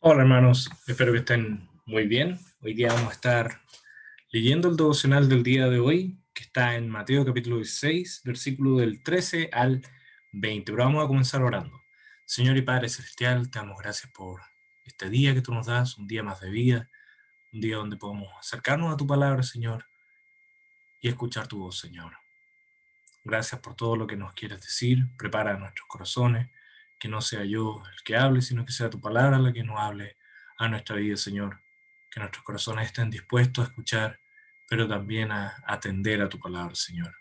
Hola hermanos, espero que estén muy bien. Hoy día vamos a estar leyendo el devocional del día de hoy, que está en Mateo capítulo 16, versículo del 13 al 20. Pero vamos a comenzar orando. Señor y Padre Celestial, te damos gracias por este día que tú nos das, un día más de vida, un día donde podemos acercarnos a tu palabra, Señor, y escuchar tu voz, Señor. Gracias por todo lo que nos quieres decir. Prepara nuestros corazones, que no sea yo el que hable, sino que sea tu palabra la que nos hable a nuestra vida, Señor. Que nuestros corazones estén dispuestos a escuchar, pero también a atender a tu palabra, Señor.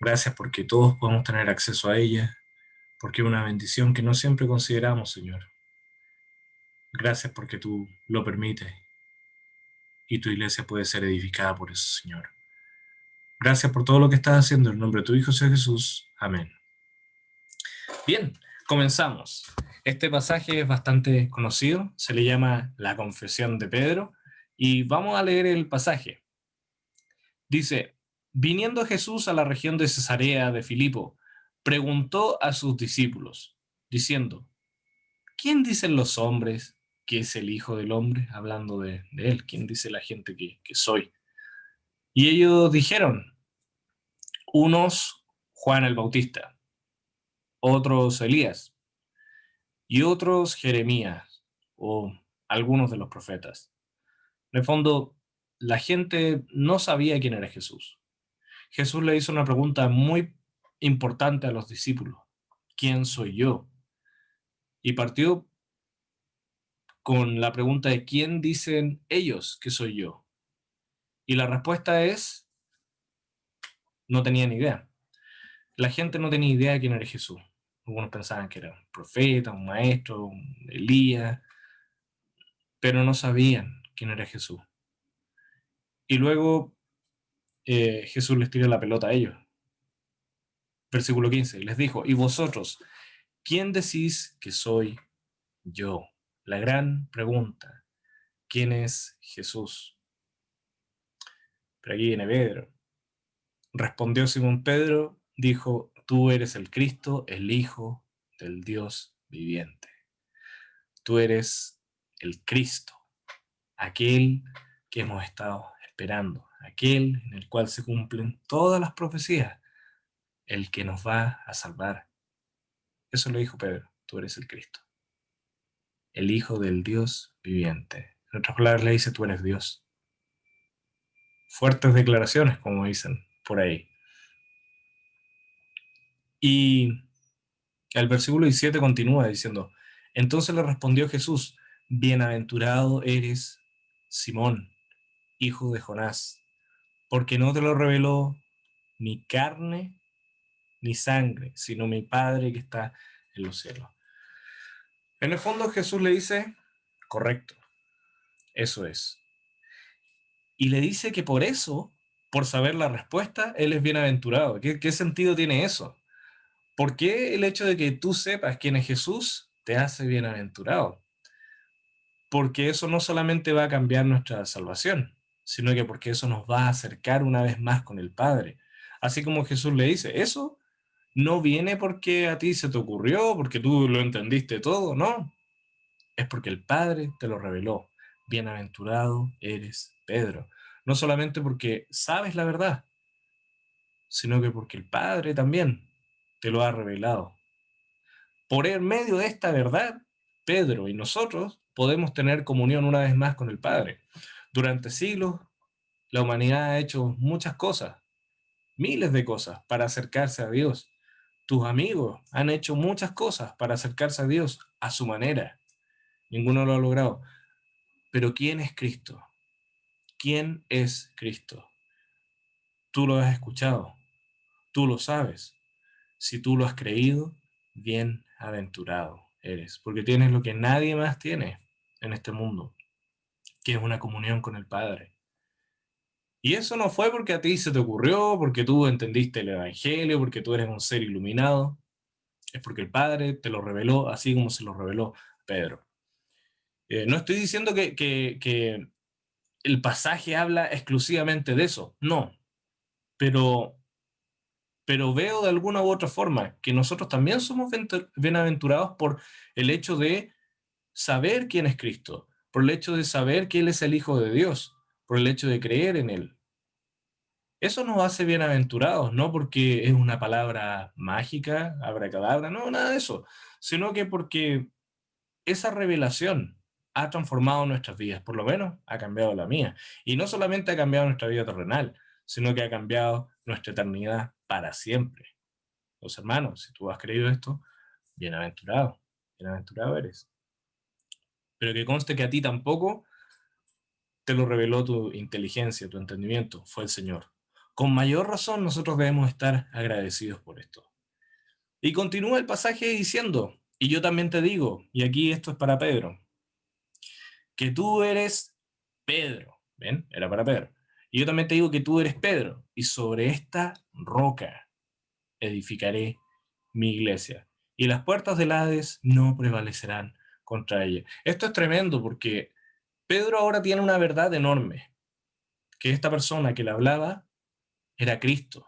Gracias porque todos podemos tener acceso a ella, porque es una bendición que no siempre consideramos, Señor. Gracias porque tú lo permites y tu iglesia puede ser edificada por eso, Señor. Gracias por todo lo que estás haciendo. En nombre de tu Hijo, Señor Jesús. Amén. Bien, comenzamos. Este pasaje es bastante conocido, se le llama la Confesión de Pedro, y vamos a leer el pasaje. Dice, viniendo Jesús a la región de Cesarea de Filipo, preguntó a sus discípulos, diciendo, ¿quién dicen los hombres que es el Hijo del Hombre? Hablando de él, ¿quién dice la gente que soy? Y ellos dijeron, unos Juan el Bautista, otros Elías, y otros Jeremías o algunos de los profetas. En el fondo, la gente no sabía quién era Jesús. Jesús le hizo una pregunta muy importante a los discípulos. ¿Quién soy yo? Y partió con la pregunta de ¿quién dicen ellos que soy yo? Y la respuesta es, no tenían idea. La gente no tenía idea de quién era Jesús. Algunos pensaban que era un profeta, un maestro, un Elías, pero no sabían quién era Jesús. Y luego Jesús les tira la pelota a ellos. Versículo 15, les dijo, ¿y vosotros, quién decís que soy yo? La gran pregunta, ¿quién es Jesús? Pero aquí viene Pedro. Respondió Simón Pedro, dijo, tú eres el Cristo, el Hijo del Dios viviente. Tú eres el Cristo, aquel que hemos estado esperando, aquel en el cual se cumplen todas las profecías, el que nos va a salvar. Eso lo dijo Pedro, tú eres el Cristo, el Hijo del Dios viviente. En otras palabras le dice, tú eres Dios. Fuertes declaraciones, como dicen por ahí. Y el versículo 17 continúa diciendo, entonces le respondió Jesús, bienaventurado eres Simón, hijo de Jonás, porque no te lo reveló ni carne ni sangre, sino mi Padre que está en los cielos. En el fondo Jesús le dice, correcto, eso es. Y le dice que por eso, por saber la respuesta, él es bienaventurado. ¿Qué sentido tiene eso? ¿Por qué el hecho de que tú sepas quién es Jesús te hace bienaventurado? Porque eso no solamente va a cambiar nuestra salvación, sino que porque eso nos va a acercar una vez más con el Padre. Así como Jesús le dice, eso no viene porque a ti se te ocurrió, porque tú lo entendiste todo, no. Es porque el Padre te lo reveló. Bienaventurado eres Pedro. No solamente porque sabes la verdad, sino que porque el Padre también te lo ha revelado. Por el medio de esta verdad, Pedro y nosotros podemos tener comunión una vez más con el Padre. Durante siglos, la humanidad ha hecho muchas cosas, miles de cosas para acercarse a Dios. Tus amigos han hecho muchas cosas para acercarse a Dios a su manera. Ninguno lo ha logrado. Pero ¿quién es Cristo? ¿Quién es Cristo? Tú lo has escuchado, tú lo sabes. Si tú lo has creído, bienaventurado eres, porque tienes lo que nadie más tiene en este mundo, que es una comunión con el Padre. Y eso no fue porque a ti se te ocurrió, porque tú entendiste el Evangelio, porque tú eres un ser iluminado, es porque el Padre te lo reveló así como se lo reveló Pedro. No estoy diciendo que el pasaje habla exclusivamente de eso, no, pero veo de alguna u otra forma que nosotros también somos bienaventurados por el hecho de saber quién es Cristo, por el hecho de saber que Él es el Hijo de Dios, por el hecho de creer en Él. Eso nos hace bienaventurados, no porque es una palabra mágica, abracadabra, no, nada de eso, sino que porque esa revelación ha transformado nuestras vidas, por lo menos ha cambiado la mía. Y no solamente ha cambiado nuestra vida terrenal, sino que ha cambiado nuestra eternidad para siempre. Los hermanos, si tú has creído esto, bienaventurado, bienaventurado eres. Pero que conste que a ti tampoco te lo reveló tu inteligencia, tu entendimiento, fue el Señor. Con mayor razón nosotros debemos estar agradecidos por esto. Y continúa el pasaje diciendo, y yo también te digo, y aquí esto es para Pedro, que tú eres Pedro, ¿ven? Era para Pedro. Y yo también te digo que tú eres Pedro, y sobre esta roca edificaré mi iglesia, y las puertas del Hades no prevalecerán contra ella. Esto es tremendo porque Pedro ahora tiene una verdad enorme, que esta persona que le hablaba era Cristo,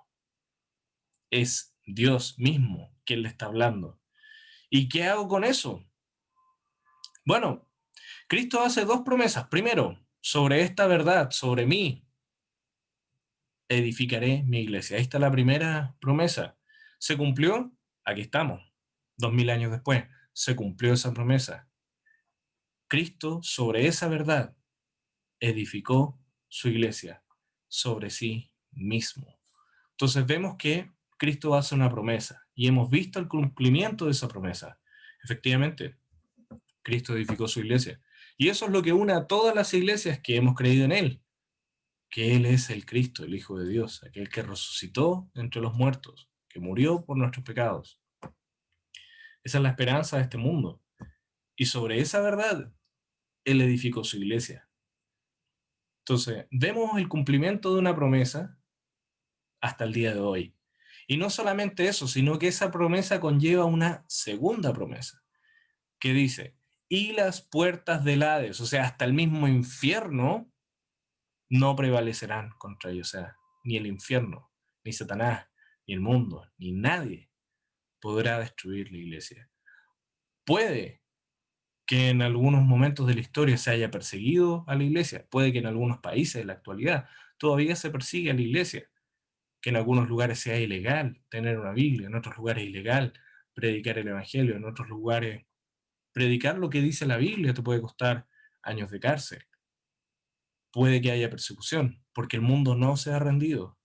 es Dios mismo quien le está hablando. ¿Y qué hago con eso? Bueno, Cristo hace dos promesas. Primero, sobre esta verdad, sobre mí, edificaré mi iglesia. Ahí está la primera promesa. ¿Se cumplió? Aquí estamos, 2000 años después. Se cumplió esa promesa. Cristo, sobre esa verdad, edificó su iglesia, sobre sí mismo. Entonces vemos que Cristo hace una promesa y hemos visto el cumplimiento de esa promesa. Efectivamente, Cristo edificó su iglesia. Y eso es lo que une a todas las iglesias que hemos creído en Él, que Él es el Cristo, el Hijo de Dios, aquel que resucitó entre los muertos, que murió por nuestros pecados. Esa es la esperanza de este mundo. Y sobre esa verdad, Él edificó su iglesia. Entonces, vemos el cumplimiento de una promesa hasta el día de hoy. Y no solamente eso, sino que esa promesa conlleva una segunda promesa, que dice, y las puertas del Hades, o sea, hasta el mismo infierno, no prevalecerán contra ellos. O sea, ni el infierno, ni Satanás, ni el mundo, ni nadie podrá destruir la iglesia. Puede que en algunos momentos de la historia se haya perseguido a la iglesia, puede que en algunos países de la actualidad todavía se persigue a la iglesia, que en algunos lugares sea ilegal tener una Biblia, en otros lugares ilegal predicar el Evangelio, en otros lugares predicar lo que dice la Biblia te puede costar años de cárcel. Puede que haya persecución, porque el mundo no se ha rendido.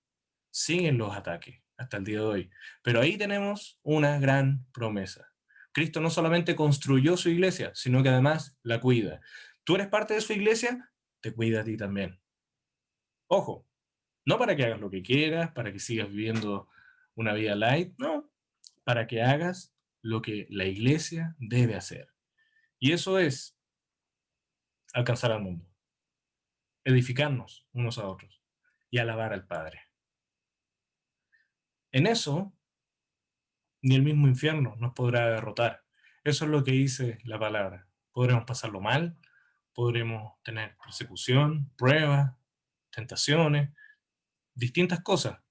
Siguen los ataques hasta el día de hoy. Pero ahí tenemos una gran promesa. Cristo no solamente construyó su iglesia, sino que además la cuida. ¿Tú eres parte de su iglesia? Te cuida a ti también. Ojo, no para que hagas lo que quieras, para que sigas viviendo una vida light, no, para que hagas lo que la iglesia debe hacer. Y eso es alcanzar al mundo, edificarnos unos a otros y alabar al Padre. En eso, ni el mismo infierno nos podrá derrotar. Eso es lo que dice la palabra. Podremos pasarlo mal, podremos tener persecución, pruebas, tentaciones, distintas cosas,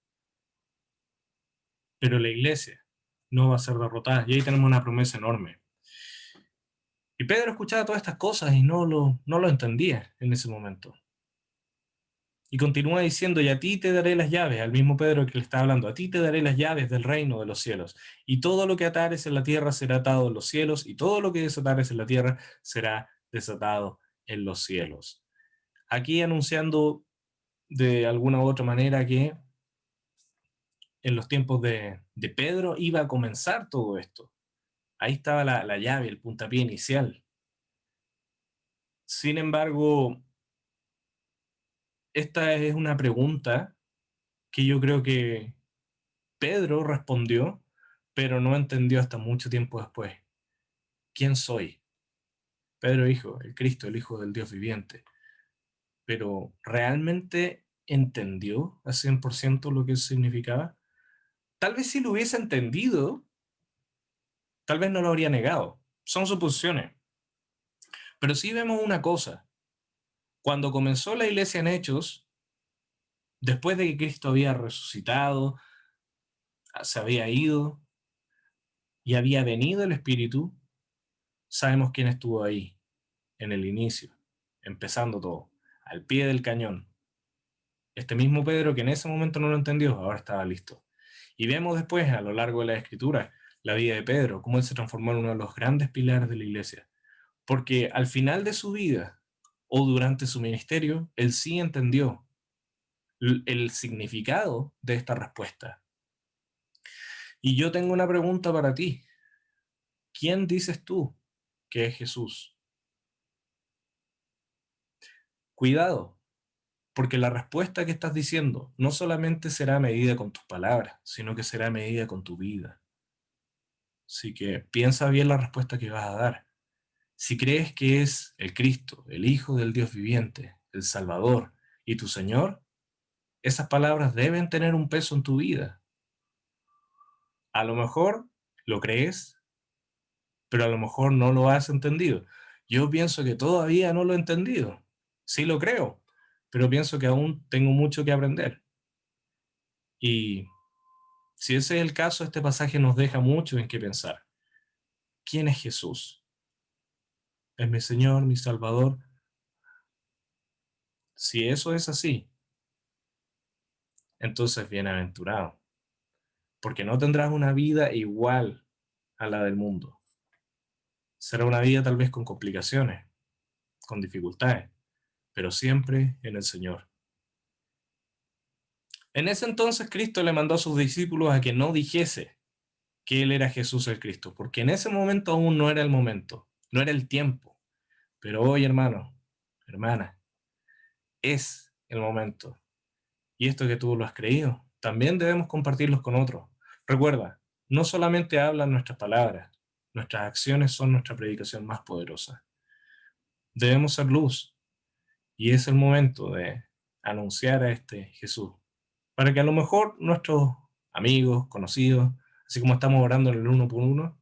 pero la iglesia no va a ser derrotada. Y ahí tenemos una promesa enorme. Y Pedro escuchaba todas estas cosas y no lo entendía en ese momento. Y continúa diciendo, y a ti te daré las llaves, al mismo Pedro que le está hablando, a ti te daré las llaves del reino de los cielos. Y todo lo que atares en la tierra será atado en los cielos, y todo lo que desatares en la tierra será desatado en los cielos. Aquí anunciando de alguna u otra manera que en los tiempos de Pedro iba a comenzar todo esto. Ahí estaba la llave, el puntapié inicial. Sin embargo, esta es una pregunta que yo creo que Pedro respondió, pero no entendió hasta mucho tiempo después. ¿Quién soy? Pedro dijo, el Cristo, el Hijo del Dios viviente. Pero ¿realmente entendió al 100% lo que eso significaba? Tal vez si lo hubiese entendido, tal vez no lo habría negado. Son suposiciones. Pero sí vemos una cosa. Cuando comenzó la iglesia en Hechos, después de que Cristo había resucitado, se había ido y había venido el Espíritu, sabemos quién estuvo ahí. en el inicio, empezando todo, al pie del cañón. Este mismo Pedro que en ese momento no lo entendió, ahora estaba listo. Y vemos después, a lo largo de la Escritura, la vida de Pedro, cómo él se transformó en uno de los grandes pilares de la iglesia. Porque al final de su vida o durante su ministerio, él sí entendió el significado de esta respuesta. Y yo tengo una pregunta para ti. ¿Quién dices tú que es Jesús? Cuidado, porque la respuesta que estás diciendo no solamente será medida con tus palabras, sino que será medida con tu vida. Así que piensa bien la respuesta que vas a dar. Si crees que es el Cristo, el Hijo del Dios viviente, el Salvador y tu Señor, esas palabras deben tener un peso en tu vida. A lo mejor lo crees, pero a lo mejor no lo has entendido. Yo pienso que todavía no lo he entendido. Sí lo creo, pero pienso que aún tengo mucho que aprender. Y si ese es el caso, este pasaje nos deja mucho en qué pensar. ¿Quién es Jesús? ¿Es mi Señor, mi Salvador? Si eso es así, entonces bienaventurado, porque no tendrás una vida igual a la del mundo. Será una vida tal vez con complicaciones, con dificultades, pero siempre en el Señor. En ese entonces Cristo le mandó a sus discípulos a que no dijese que Él era Jesús el Cristo, porque en ese momento aún no era el momento, no era el tiempo. Pero hoy, hermano, hermana, es el momento. Y esto que tú lo has creído, también debemos compartirlos con otros. Recuerda, no solamente hablan nuestras palabras, nuestras acciones son nuestra predicación más poderosa. Debemos ser luz, y es el momento de anunciar a este Jesús, para que a lo mejor nuestros amigos, conocidos, así como estamos orando en el uno por uno,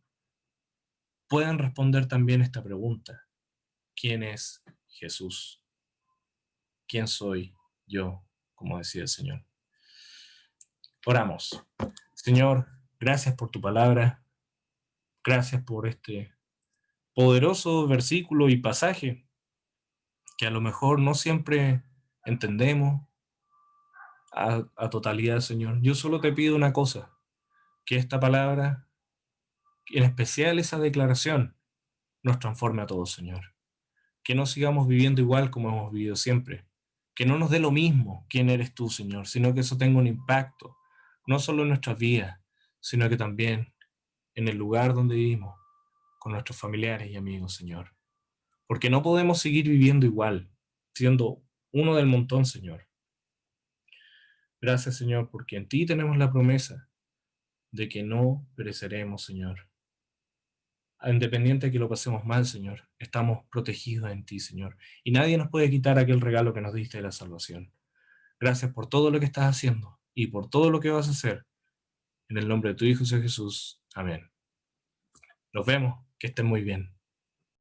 puedan responder también esta pregunta. ¿Quién es Jesús? ¿Quién soy yo? Como decía el Señor. Oramos. Señor, gracias por tu palabra, gracias por este poderoso versículo y pasaje que a lo mejor no siempre entendemos a totalidad, Señor. Yo solo te pido una cosa, que esta palabra, en especial esa declaración, nos transforme a todos, Señor. Que no sigamos viviendo igual como hemos vivido siempre. Que no nos dé lo mismo quién eres tú, Señor, sino que eso tenga un impacto, no solo en nuestras vidas, sino que también en el lugar donde vivimos, con nuestros familiares y amigos, Señor. Porque no podemos seguir viviendo igual, siendo uno del montón, Señor. Gracias, Señor, porque en ti tenemos la promesa de que no pereceremos, Señor. Independiente de que lo pasemos mal, Señor, estamos protegidos en ti, Señor. Y nadie nos puede quitar aquel regalo que nos diste de la salvación. Gracias por todo lo que estás haciendo y por todo lo que vas a hacer. En el nombre de tu Hijo, Jesús. Amén. Nos vemos. Que estén muy bien.